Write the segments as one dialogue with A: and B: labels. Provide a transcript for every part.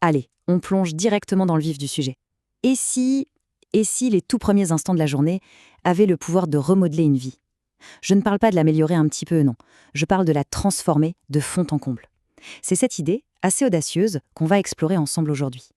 A: Allez, on plonge directement dans le vif du sujet. Et si, et si les tout premiers instants de la journée avaient le pouvoir de remodeler une vie? Je ne parle pas de l'améliorer un petit peu, non. Je parle de la transformer de fond en comble. C'est cette idée, assez audacieuse, qu'on va explorer ensemble aujourd'hui.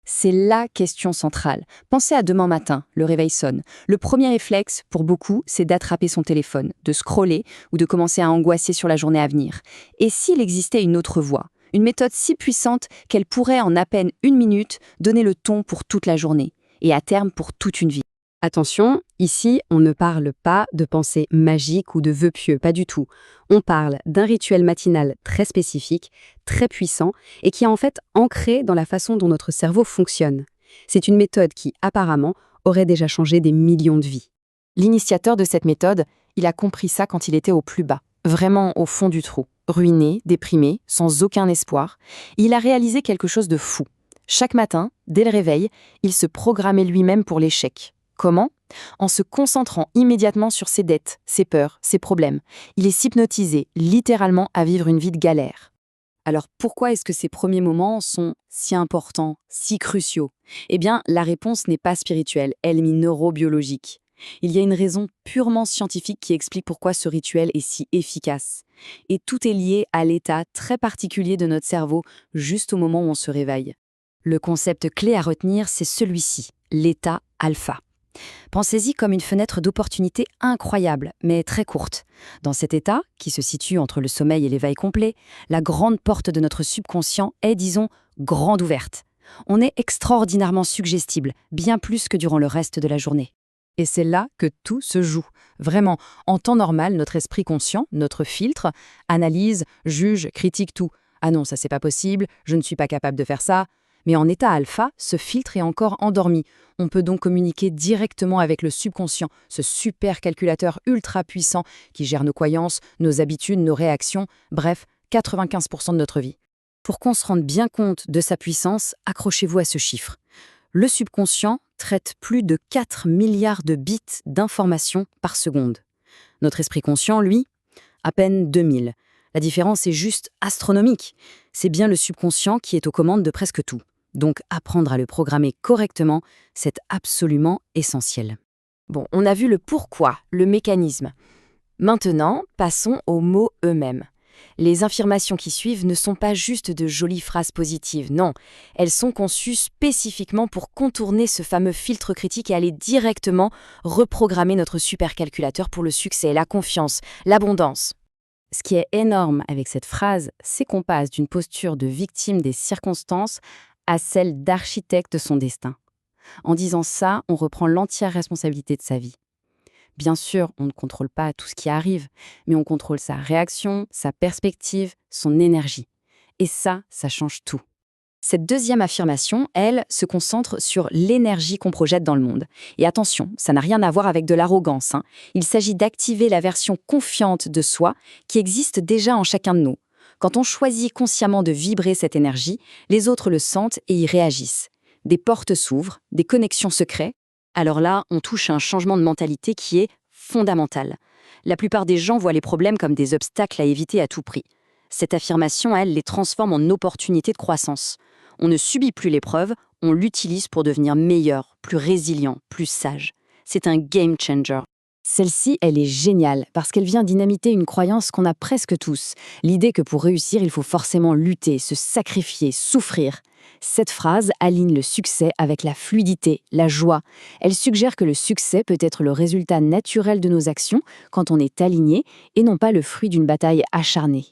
B: C'est la question centrale. Pensez à demain matin, le réveil sonne. Le premier réflexe, pour beaucoup, c'est d'attraper son téléphone, de scroller ou de commencer à angoisser sur la journée à venir. Et s'il existait une autre voie, une méthode si puissante qu'elle pourrait en à peine 1 minute donner le ton pour toute la journée, et à terme pour toute une vie. Attention, ici, on ne parle pas de pensée magique ou de vœux pieux, pas du tout. On parle d'un rituel matinal très spécifique, très puissant, et qui est en fait ancré dans la façon dont notre cerveau fonctionne. C'est une méthode qui, apparemment, aurait déjà changé des millions de vies.
C: L'initiateur de cette méthode, il a compris ça quand il était au plus bas, vraiment au fond du trou, ruiné, déprimé, sans aucun espoir. Il a réalisé quelque chose de fou. Chaque matin, dès le réveil, il se programmait lui-même pour l'échec. Comment? En se concentrant immédiatement sur ses dettes, ses peurs, ses problèmes. Il est s'hypnotisé, littéralement, à vivre une vie de galère.
B: Alors pourquoi est-ce que ces premiers moments sont si importants, si cruciaux? Eh bien, la réponse n'est pas spirituelle, elle est neurobiologique. Il y a une raison purement scientifique qui explique pourquoi ce rituel est si efficace. Et tout est lié à l'état très particulier de notre cerveau, juste au moment où on se réveille.
A: Le concept clé à retenir, c'est celui-ci, l'état alpha. Pensez-y comme une fenêtre d'opportunité incroyable, mais très courte. Dans cet état, qui se situe entre le sommeil et l'éveil complet, la grande porte de notre subconscient est, disons, grande ouverte. On est extraordinairement suggestible, bien plus que durant le reste de la journée.
C: Et c'est là que tout se joue. Vraiment, en temps normal, notre esprit conscient, notre filtre, analyse, juge, critique tout. Ah non, ça c'est pas possible, je ne suis pas capable de faire ça. Mais en état alpha, ce filtre est encore endormi. On peut donc communiquer directement avec le subconscient, ce super calculateur ultra puissant qui gère nos croyances, nos habitudes, nos réactions, bref, 95% de notre vie.
A: Pour qu'on se rende bien compte de sa puissance, accrochez-vous à ce chiffre. Le subconscient traite plus de 4 milliards de bits d'informations par seconde. Notre esprit conscient, lui, à peine 2000. La différence est juste astronomique. C'est bien le subconscient qui est aux commandes de presque tout. Donc apprendre à le programmer correctement, c'est absolument essentiel.
C: Bon, on a vu le pourquoi, le mécanisme. Maintenant, passons aux mots eux-mêmes. Les affirmations qui suivent ne sont pas juste de jolies phrases positives, non. Elles sont conçues spécifiquement pour contourner ce fameux filtre critique et aller directement reprogrammer notre supercalculateur pour le succès, la confiance, l'abondance.
A: Ce qui est énorme avec cette phrase, c'est qu'on passe d'une posture de victime des circonstances à celle d'architecte de son destin. En disant ça, on reprend l'entière responsabilité de sa vie. Bien sûr, on ne contrôle pas tout ce qui arrive, mais on contrôle sa réaction, sa perspective, son énergie. Et ça change tout. Cette deuxième affirmation, elle, se concentre sur l'énergie qu'on projette dans le monde. Et attention, ça n'a rien à voir avec de l'arrogance, hein. Il s'agit d'activer la version confiante de soi qui existe déjà en chacun de nous. Quand on choisit consciemment de vibrer cette énergie, les autres le sentent et y réagissent. Des portes s'ouvrent, des connexions se créent. Alors là, on touche à un changement de mentalité qui est fondamental. La plupart des gens voient les problèmes comme des obstacles à éviter à tout prix. Cette affirmation, elle, les transforme en opportunités de croissance. On ne subit plus l'épreuve, on l'utilise pour devenir meilleur, plus résilient, plus sage. C'est un game changer. Celle-ci, elle est géniale parce qu'elle vient dynamiter une croyance qu'on a presque tous. L'idée que pour réussir, il faut forcément lutter, se sacrifier, souffrir. Cette phrase aligne le succès avec la fluidité, la joie. Elle suggère que le succès peut être le résultat naturel de nos actions quand on est aligné et non pas le fruit d'une bataille acharnée.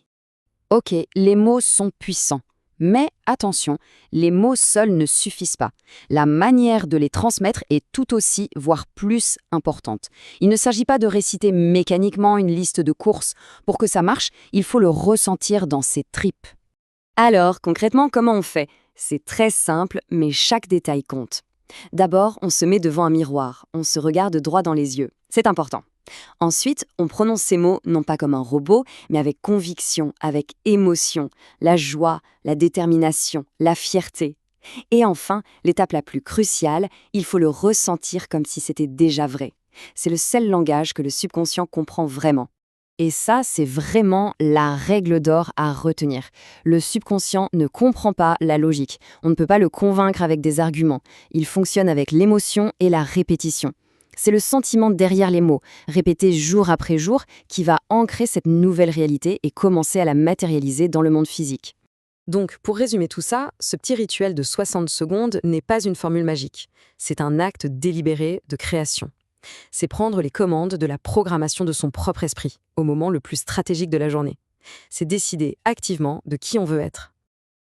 A: Ok, les mots sont puissants. Mais attention, les mots seuls ne suffisent pas. La manière de les transmettre est tout aussi, voire plus importante. Il ne s'agit pas de réciter mécaniquement une liste de courses. Pour que ça marche, il faut le ressentir dans ses tripes. Alors, concrètement, comment on fait? C'est très simple, mais chaque détail compte. D'abord, on se met devant un miroir, on se regarde droit dans les yeux. C'est important. Ensuite, on prononce ces mots non pas comme un robot, mais avec conviction, avec émotion, la joie, la détermination, la fierté. Et enfin, l'étape la plus cruciale, il faut le ressentir comme si c'était déjà vrai. C'est le seul langage que le subconscient comprend vraiment.
B: Et ça, c'est vraiment la règle d'or à retenir. Le subconscient ne comprend pas la logique. On ne peut pas le convaincre avec des arguments. Il fonctionne avec l'émotion et la répétition. C'est le sentiment derrière les mots, répété jour après jour, qui va ancrer cette nouvelle réalité et commencer à la matérialiser dans le monde physique.
C: Donc, pour résumer tout ça, ce petit rituel de 60 secondes n'est pas une formule magique. C'est un acte délibéré de création. C'est prendre les commandes de la programmation de son propre esprit, au moment le plus stratégique de la journée. C'est décider activement de qui on veut être.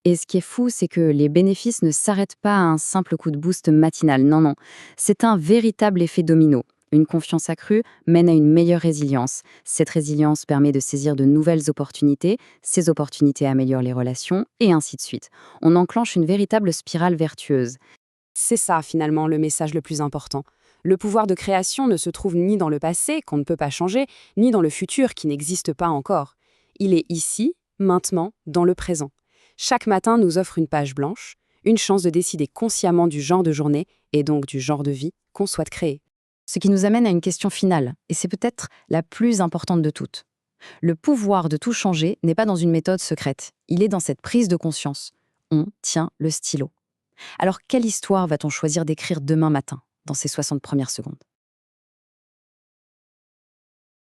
A: Et ce qui est fou, c'est que les bénéfices ne s'arrêtent pas à un simple coup de boost matinal. Non, non. C'est un véritable effet domino. Une confiance accrue mène à une meilleure résilience. Cette résilience permet de saisir de nouvelles opportunités. Ces opportunités améliorent les relations, et ainsi de suite. On enclenche une véritable spirale vertueuse.
B: C'est ça, finalement, le message le plus important. Le pouvoir de création ne se trouve ni dans le passé, qu'on ne peut pas changer, ni dans le futur, qui n'existe pas encore. Il est ici, maintenant, dans le présent. Chaque matin nous offre une page blanche, une chance de décider consciemment du genre de journée, et donc du genre de vie qu'on souhaite créer.
A: Ce qui nous amène à une question finale, et c'est peut-être la plus importante de toutes. Le pouvoir de tout changer n'est pas dans une méthode secrète, il est dans cette prise de conscience. On tient le stylo. Alors quelle histoire va-t-on choisir d'écrire demain matin, dans ces 60 premières secondes ?